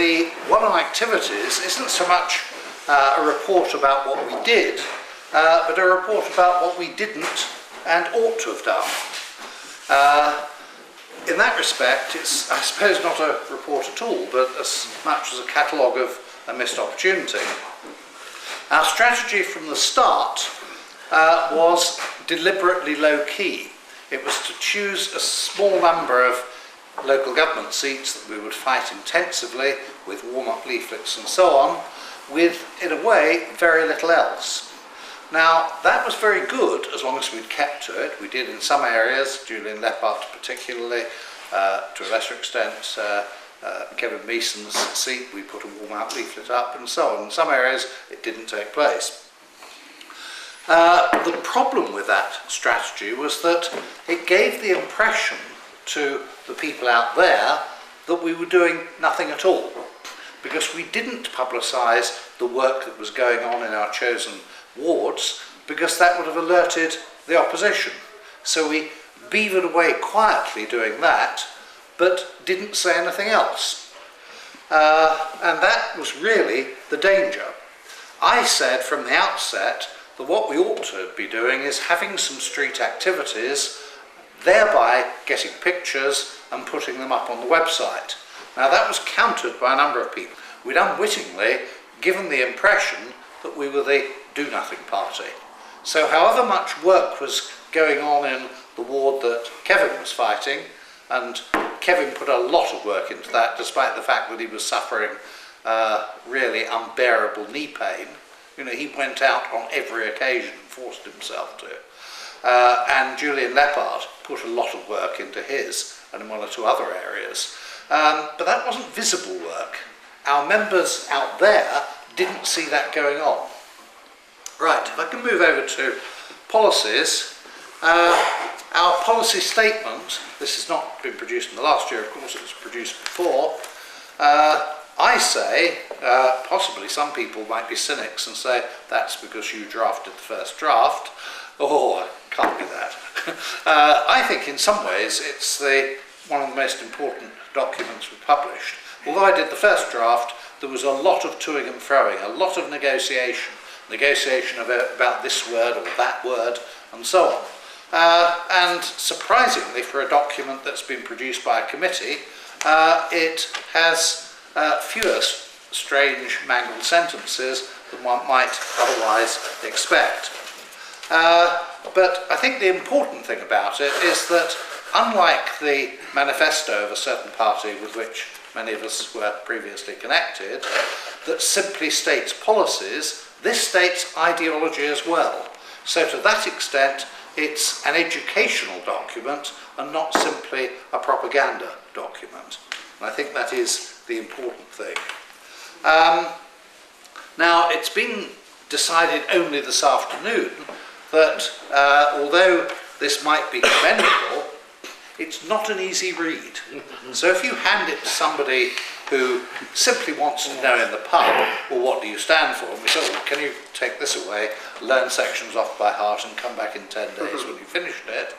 the one on activities isn't so much a report about what we did, but a report about what we didn't and ought to have done. In that respect, it's, I suppose, not a report at all, but as much as a catalogue of a missed opportunity. Our strategy from the start was deliberately low-key. It was to choose a small number of local government seats that we would fight intensively with warm-up leaflets and so on, with, in a way, very little else. Now, that was very good as long as we'd kept to it. We did in some areas, Julian Leppard particularly, to a lesser extent, Kevin Meeson's seat, we put a warm-out leaflet up and so on. In some areas, it didn't take place. The problem with that strategy was that it gave the impression to the people out there that we were doing nothing at all, because we didn't publicise the work that was going on in our chosen wards, because that would have alerted the opposition. So we beavered away quietly doing that, but didn't say anything else. And that was really the danger. I said from the outset that what we ought to be doing is having some street activities, thereby getting pictures and putting them up on the website. Now that was countered by a number of people. We'd unwittingly given the impression that we were the do-nothing party. So however much work was going on in the ward that Kevin was fighting, and Kevin put a lot of work into that despite the fact that he was suffering really unbearable knee pain. You know, he went out on every occasion and forced himself to. And Julian Leppard put a lot of work into his and in one or two other areas. But that wasn't visible work. Our members out there didn't see that going on. Right, if I can move over to policies. Our policy statement, this has not been produced in the last year, of course it was produced before. I say, possibly some people might be cynics and say, that's because you drafted the first draft. Oh, I can't be that. I think in some ways it's one of the most important documents we published. Although I did the first draft, there was a lot of toing and froing, a lot of negotiation about this word or that word, and so on. And surprisingly, for a document that's been produced by a committee, it has fewer strange, mangled sentences than one might otherwise expect. But I think the important thing about it is that, unlike the manifesto of a certain party with which many of us were previously connected, that simply states policies, this states ideology as well. So to that extent, it's an educational document and not simply a propaganda document. And I think that is the important thing. Now, it's been decided only this afternoon that although this might be commendable, it's not an easy read. So if you hand it to somebody who simply wants to know in the pub, well, what do you stand for? And we say, well, can you take this away, learn sections off by heart and come back in 10 days when you've finished it,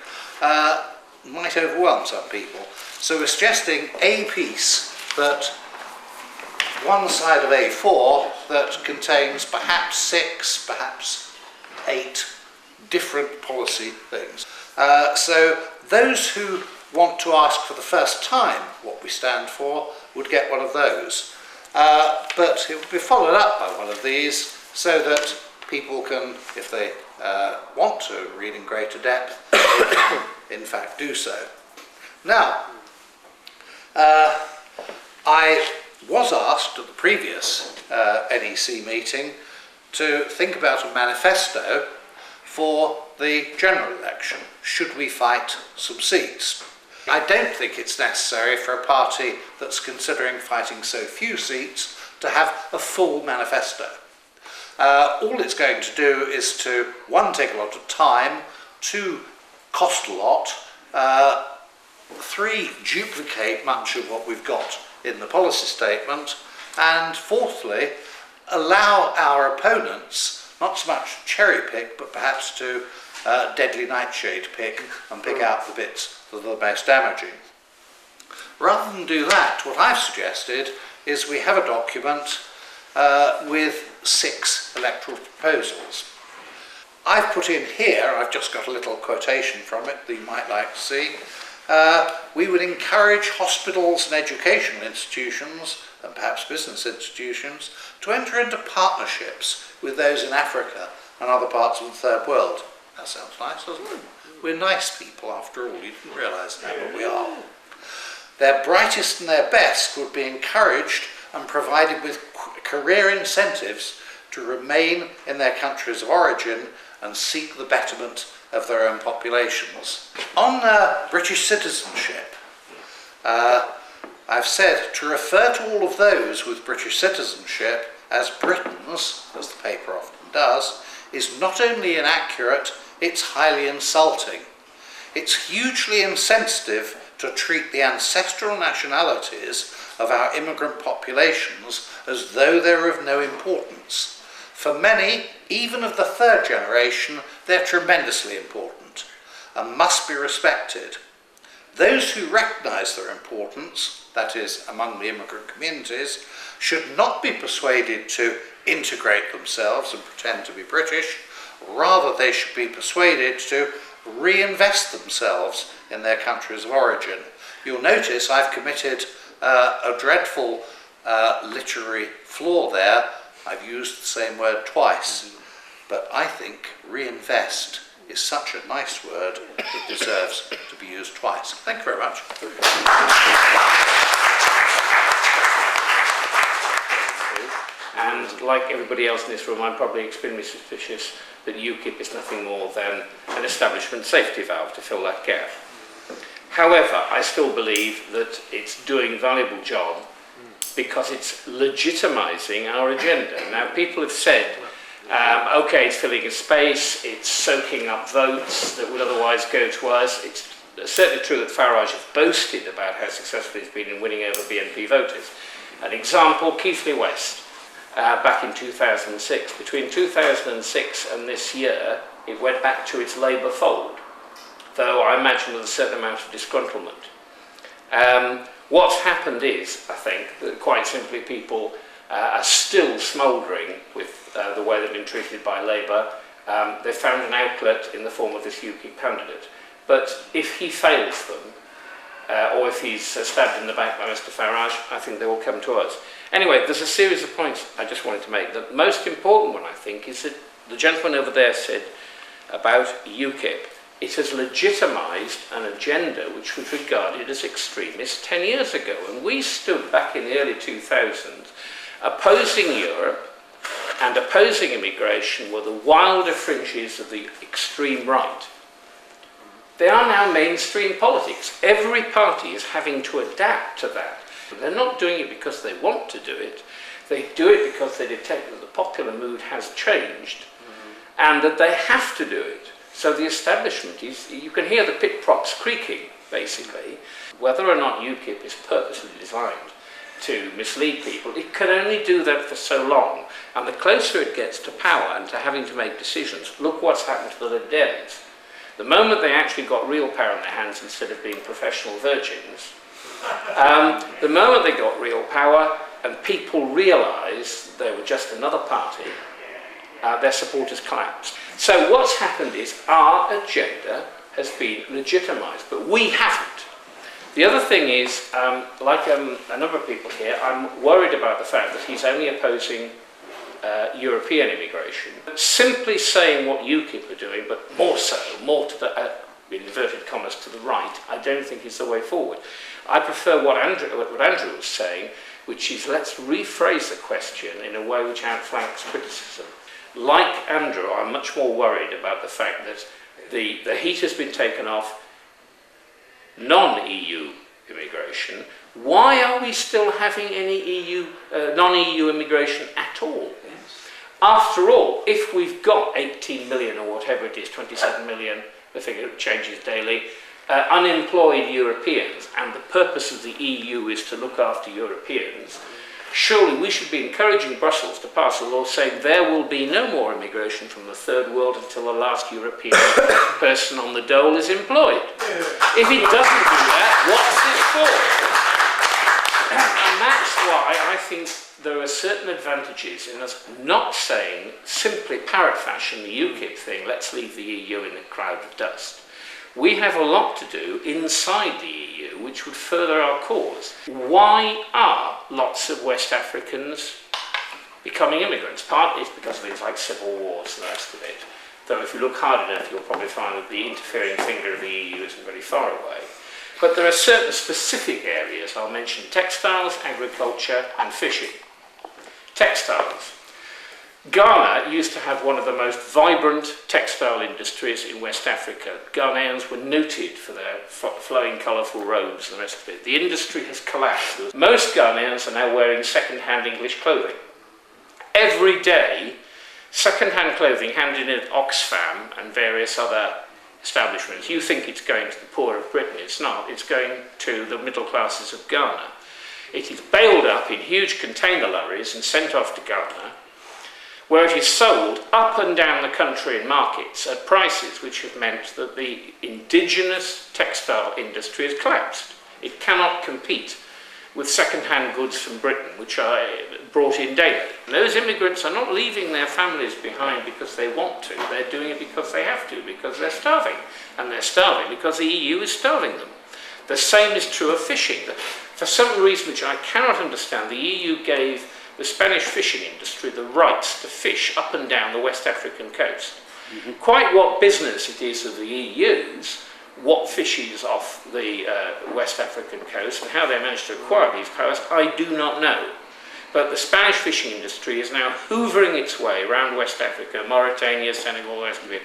might overwhelm some people. So we're suggesting a piece that one side of A4 that contains perhaps 6, perhaps 8 different policy things. So those who want to ask for the first time what we stand for would get one of those. But it will be followed up by one of these so that people can, if they want to read in greater depth, in fact do so. Now, I was asked at the previous NEC meeting to think about a manifesto for the general election. Should we fight some seats? I don't think it's necessary for a party that's considering fighting so few seats to have a full manifesto. All it's going to do is to, 1, take a lot of time, 2, cost a lot, 3, duplicate much of what we've got in the policy statement, and 4thly, allow our opponents not so much cherry pick, but perhaps to deadly nightshade pick and pick out the bits that are the most damaging. Rather than do that, what I've suggested is we have a document with 6 electoral proposals. I've put in here, I've just got a little quotation from it that you might like to see. We would encourage hospitals and educational institutions, and perhaps business institutions, to enter into partnerships with those in Africa and other parts of the third world. That sounds nice, doesn't it? We're nice people after all, you didn't realise that, but we are. Their brightest and their best would be encouraged and provided with career incentives to remain in their countries of origin and seek the betterment of their own populations. On British citizenship, I've said to refer to all of those with British citizenship as Britons, as the paper often does, is not only inaccurate, it's highly insulting. It's hugely insensitive to treat the ancestral nationalities of our immigrant populations as though they're of no importance. For many, even of the third generation, they're tremendously important and must be respected. Those who recognise their importance, that is, among the immigrant communities, should not be persuaded to integrate themselves and pretend to be British. Rather, they should be persuaded to reinvest themselves in their countries of origin. You'll notice I've committed a dreadful literary flaw there. I've used the same word twice, but I think reinvest is such a nice word it deserves to be used twice. Thank you very much. And like everybody else in this room, I'm probably extremely suspicious that UKIP is nothing more than an establishment safety valve to fill that gap. However, I still believe that it's doing a valuable job because it's legitimising our agenda. Now, people have said, okay, it's filling a space, it's soaking up votes that would otherwise go to us. It's certainly true that Farage has boasted about how successful he's been in winning over BNP voters. An example, Keighley West. Back in 2006. Between 2006 and this year, it went back to its Labour fold, though I imagine with a certain amount of disgruntlement. What's happened is, I think, that quite simply people are still smouldering with the way they've been treated by Labour. They've found an outlet in the form of this UKIP candidate. But if he fails them, or if he's stabbed in the back by Mr Farage, I think they will come to us. Anyway, there's a series of points I just wanted to make. The most important one, I think, is that the gentleman over there said about UKIP, it has legitimised an agenda which was regarded as extremist 10 years ago. And we stood back in the early 2000s opposing Europe and opposing immigration were the wilder fringes of the extreme right. They are now mainstream politics. Every party is having to adapt to that. They're not doing it because they want to do it. They do it because they detect that the popular mood has changed and that they have to do it. So the establishment is, you can hear the pit props creaking, basically. Whether or not UKIP is purposely designed to mislead people, it can only do that for so long. And the closer it gets to power and to having to make decisions, look what's happened to the Lib Dems. The moment they actually got real power in their hands instead of being professional virgins, the moment they got real power and people realised they were just another party, their supporters collapsed. So what's happened is our agenda has been legitimised, but we haven't. The other thing is, like a number of people here, I'm worried about the fact that he's only opposing European immigration. Simply saying what UKIP are doing, but more to the, in inverted commas, to the right, I don't think is the way forward. I prefer what Andrew was saying, which is let's rephrase the question in a way which outflanks criticism. Like Andrew, I'm much more worried about the fact that the heat has been taken off non-EU immigration. Why are we still having any non-EU immigration at all? After all, if we've got 18 million or whatever it is, 27 million, the figure changes daily, unemployed Europeans, and the purpose of the EU is to look after Europeans, Surely we should be encouraging Brussels to pass a law saying there will be no more immigration from the third world until the last European person on the dole is employed. If it doesn't do that, what's it for? And that's why I think there are certain advantages in us not saying, simply parrot fashion, the UKIP thing, let's leave the EU in a cloud of dust. We have a lot to do inside the EU which would further our cause. Why are lots of West Africans becoming immigrants? Partly it's because of things like civil wars and the rest of it. Though if you look hard enough, you'll probably find that the interfering finger of the EU isn't very far away. But there are certain specific areas. I'll mention textiles, agriculture and fishing. Textiles. Ghana used to have one of the most vibrant textile industries in West Africa. Ghanaians were noted for their flowing, colourful robes and the rest of it. The industry has collapsed. Most Ghanaians are now wearing second-hand English clothing. Every day, second-hand clothing handed in at Oxfam and various other establishments. You think it's going to the poor of Britain. It's not. It's going to the middle classes of Ghana. It is bailed up in huge container lorries and sent off to Ghana, where it is sold up and down the country in markets at prices which have meant that the indigenous textile industry has collapsed. It cannot compete with second-hand goods from Britain, which are brought in daily. And those immigrants are not leaving their families behind because they want to. They're doing it because they have to, because they're starving. And they're starving because the EU is starving them. The same is true of fishing. For some reason which I cannot understand, the EU gave the Spanish fishing industry the rights to fish up and down the West African coast. Quite what business it is of the EU's, what fishes off the West African coast and how they managed to acquire these powers, I do not know. But the Spanish fishing industry is now hoovering its way around West Africa, Mauritania, Senegal, the rest of it,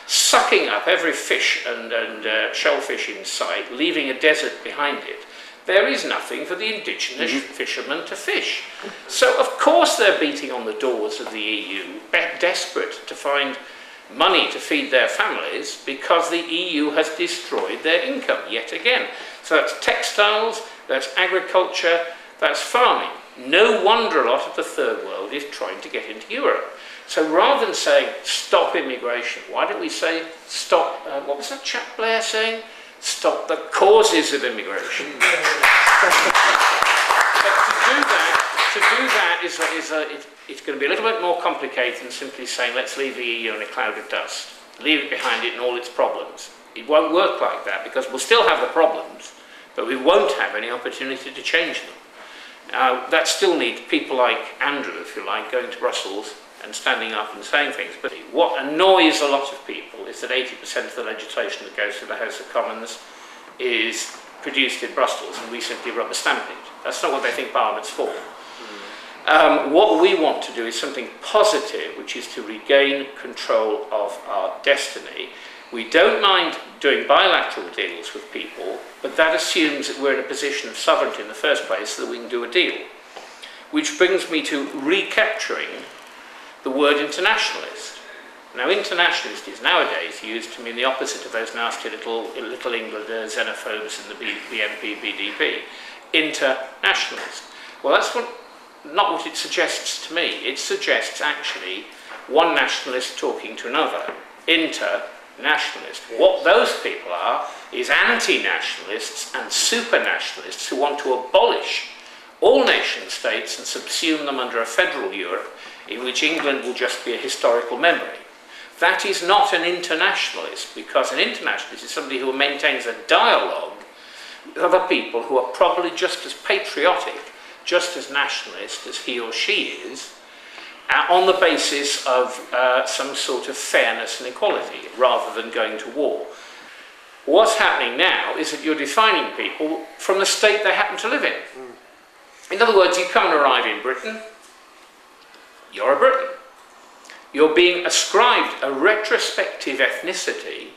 sucking up every fish and shellfish in sight, leaving a desert behind it. There is nothing for the indigenous fishermen to fish. So of course they're beating on the doors of the EU, desperate to find money to feed their families because the EU has destroyed their income yet again. So that's textiles, that's agriculture, that's farming. No wonder a lot of the third world is trying to get into Europe. So rather than saying stop immigration, why don't we say stop, what was that chap Blair saying? Stop the causes of immigration. But to do that it's going to be a little bit more complicated than simply saying let's leave the EU in a cloud of dust. Leave it behind it and all its problems. It won't work like that because we'll still have the problems, but we won't have any opportunity to change them. That still needs people like Andrew, if you like, going to Brussels and standing up and saying things. But what annoys a lot of people is that 80% of the legislation that goes through the House of Commons is produced in Brussels and we simply rubber stamp it. That's not what they think Parliament's for. What we want to do is something positive, which is to regain control of our destiny. We don't mind doing bilateral deals with people, but that assumes that we're in a position of sovereignty in the first place so that we can do a deal. Which brings me to recapturing the word internationalist. Now, internationalist is nowadays used to mean the opposite of those nasty little Englander xenophobes in the BNP, BDP. Internationalist. Well, that's not what it suggests to me. It suggests actually one nationalist talking to another. Internationalist. What those people are is anti-nationalists and super-nationalists who want to abolish all nation states and subsume them under a federal Europe in which England will just be a historical memory. That is not an internationalist, because an internationalist is somebody who maintains a dialogue with other people who are probably just as patriotic, just as nationalist as he or she is, on the basis of some sort of fairness and equality, rather than going to war. What's happening now is that you're defining people from the state they happen to live in. In other words, you come and arrive in Britain, you're a Briton. You're being ascribed a retrospective ethnicity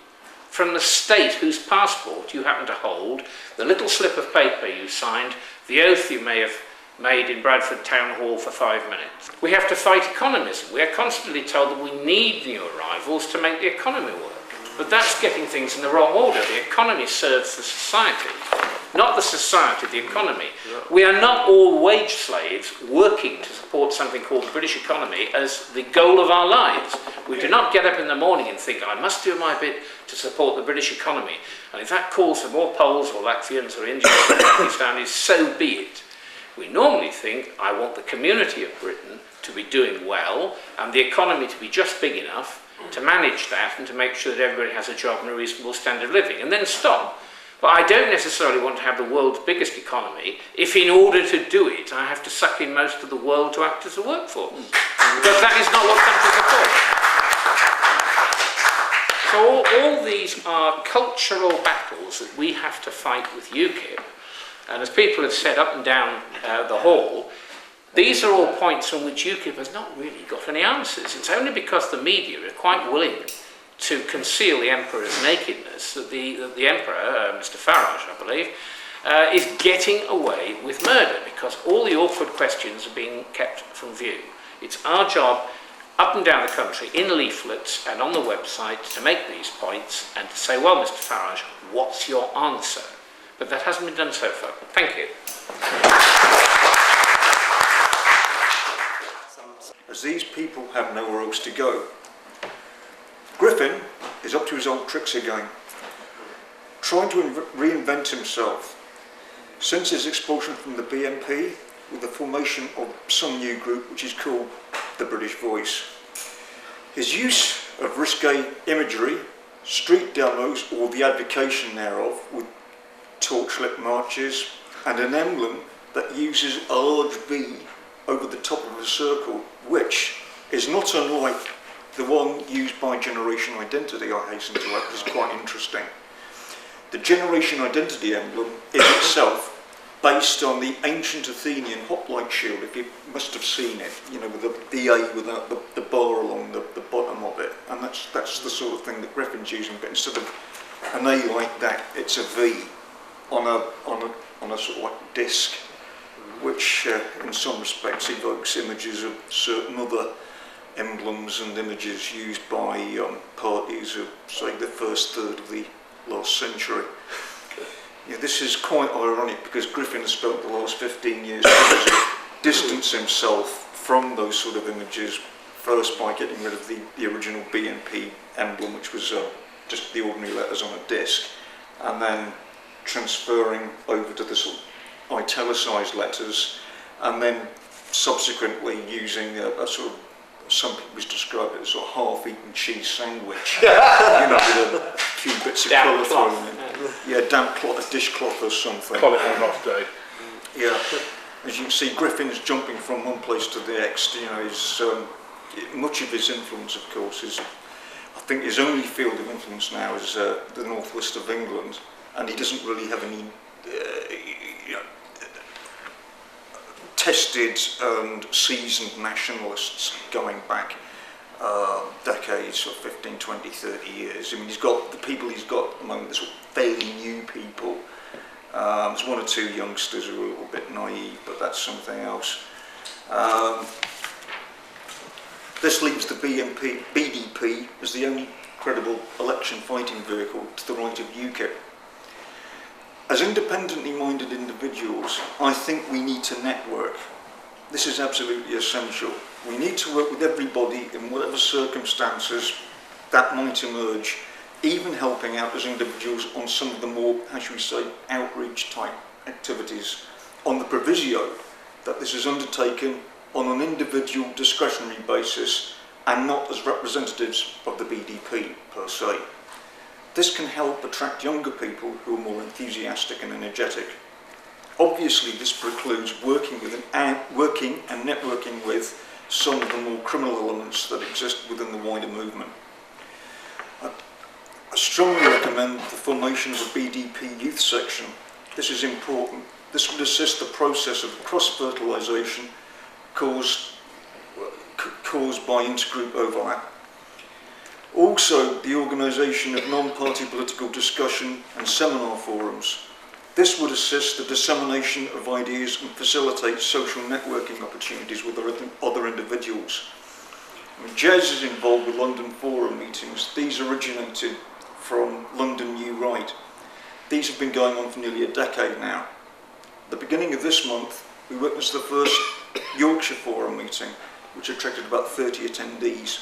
from the state whose passport you happen to hold, the little slip of paper you signed, the oath you may have made in Bradford Town Hall for 5 minutes. We have to fight economism. We are constantly told that we need new arrivals to make the economy work. But that's getting things in the wrong order. The economy serves the society, not the society, the economy. We are not all wage slaves working to support something called the British economy as the goal of our lives. We do not get up in the morning and think, I must do my bit to support the British economy. And if that calls for more Poles or Latvians or Indians or Pakistanis, so be it. We normally think, I want the community of Britain to be doing well and the economy to be just big enough to manage that and to make sure that everybody has a job and a reasonable standard of living, and then stop. But I don't necessarily want to have the world's biggest economy if in order to do it I have to suck in most of the world to act as a workforce. Because that is not what countries are for. So all these are cultural battles that we have to fight with UKIP. And as people have said up and down the hall, these are all points on which UKIP has not really got any answers. It's only because the media are quite willing to conceal the Emperor's nakedness that the Emperor, Mr. Farage, I believe, is getting away with murder, because all the awkward questions are being kept from view. It's our job, up and down the country, in leaflets and on the website, to make these points and to say, well, Mr. Farage, what's your answer? But that hasn't been done so far. Thank you. As these people have nowhere else to go. Griffin is up to his old tricks again, trying to reinvent himself. Since his expulsion from the BNP, with the formation of some new group which is called the British Voice. His use of risque imagery, street demos or the advocation thereof, with torchlit marches and an emblem that uses a large V over the top of a circle, which is not unlike the one used by Generation Identity, I hasten to add, is quite interesting. The Generation Identity emblem is itself based on the ancient Athenian hoplite shield, if you must have seen it, you know, with the A without the bar along the bottom of it. And that's the sort of thing that Griffin's using, but instead of an A like that, it's a V on a sort of like disc, which in some respects evokes images of certain other emblems and images used by parties of, say, the first third of the last century. Yeah, this is quite ironic because Griffin has spent the last 15 years trying to distance himself from those sort of images, first by getting rid of the original BNP emblem, which was just the ordinary letters on a disc, and then transferring over to the sort of italicised letters, and then subsequently using a sort of, some people describe it as a half-eaten cheese sandwich, you know, with a few bits of colour thrown in. Yeah, damp cloth, a dishcloth or something. Call it on off day. Yeah, as you can see, Griffin's jumping from one place to the next. You know, his, much of his influence, of course, is, I think his only field of influence now is the northwest of England, and he doesn't really have any tested and seasoned nationalists going back decades, or 15, 20, 30 years. I mean, he's got the people he's got at the moment, the sort of fairly new people. There's one or two youngsters who are a little bit naive, but that's something else. This leaves the BDP as the only credible election fighting vehicle to the right of UKIP. As independently minded individuals, I think we need to network. This is absolutely essential. We need to work with everybody in whatever circumstances that might emerge, even helping out as individuals on some of the more, how should we say, outreach type activities, on the proviso that this is undertaken on an individual discretionary basis and not as representatives of the BDP per se. This can help attract younger people who are more enthusiastic and energetic. Obviously, this precludes working and networking with some of the more criminal elements that exist within the wider movement. I strongly recommend the formation of a BDP youth section. This is important. This would assist the process of cross-fertilisation caused by intergroup overlap. Also, the organisation of non-party political discussion and seminar forums. This would assist the dissemination of ideas and facilitate social networking opportunities with other individuals. I mean, Jez is involved with London Forum meetings. These originated from London New Right. These have been going on for nearly a decade now. At the beginning of this month, we witnessed the first Yorkshire Forum meeting, which attracted about 30 attendees.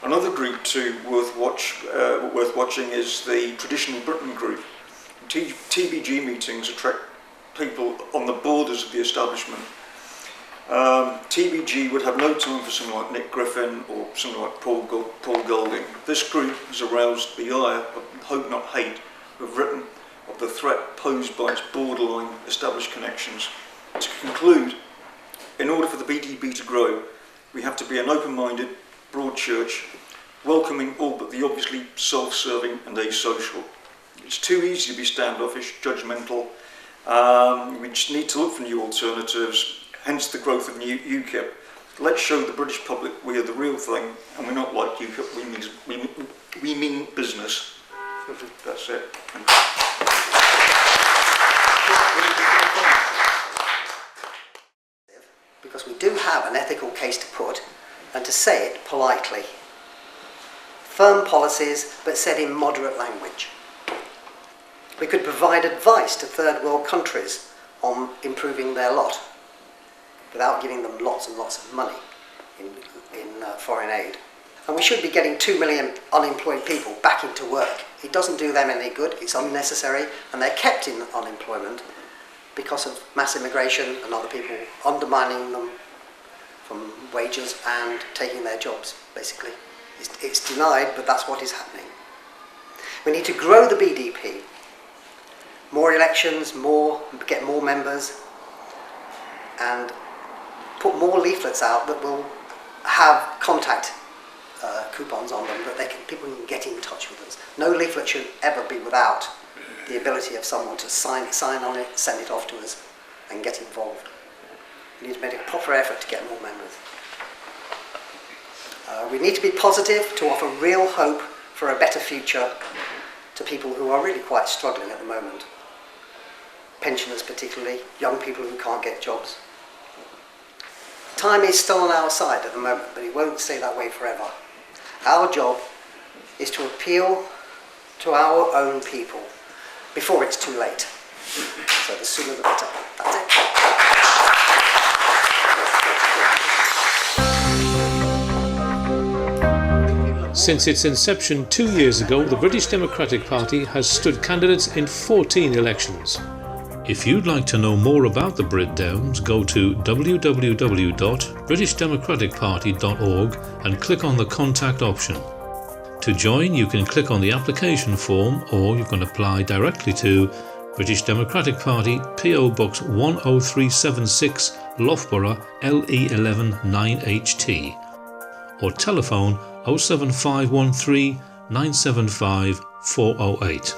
Another group too worth watching is the Traditional Britain group. TBG meetings attract people on the borders of the establishment. TBG would have no time for someone like Nick Griffin or someone like Paul Golding. This group has aroused the ire of hope not hate who have written of the threat posed by its borderline established connections. To conclude, in order for the BDP to grow, we have to be an open-minded, broad church, welcoming all but the obviously self-serving and asocial. It's too easy to be standoffish, judgmental. We just need to look for new alternatives, hence the growth of new UKIP. Let's show the British public we are the real thing, and we're not like UKIP, we mean business. That's it. Because we do have an ethical case to put, and to say it politely. Firm policies, but said in moderate language. We could provide advice to third world countries on improving their lot, without giving them lots and lots of money in foreign aid. And we should be getting 2 million unemployed people back into work. It doesn't do them any good, it's unnecessary, and they're kept in unemployment because of mass immigration and other people undermining them from wages and taking their jobs, basically. It's denied, but that's what is happening. We need to grow the BDP. More elections, get more members, and put more leaflets out that will have contact coupons on them that people can get in touch with us. No leaflet should ever be without the ability of someone to sign on it, send it off to us, and get involved. We need to make a proper effort to get more members. We need to be positive, to offer real hope for a better future to people who are really quite struggling at the moment. Pensioners particularly, young people who can't get jobs. Time is still on our side at the moment, but it won't stay that way forever. Our job is to appeal to our own people before it's too late. So the sooner the better. That's it. Since its inception 2 years ago, the British Democratic Party has stood candidates in 14 elections. If you'd like to know more about the Brit Downs, go to www.britishdemocraticparty.org and click on the contact option. To join, you can click on the application form, or you can apply directly to British Democratic Party, PO Box 10376, Loughborough, LE11 9HT, or telephone 07513 975 408.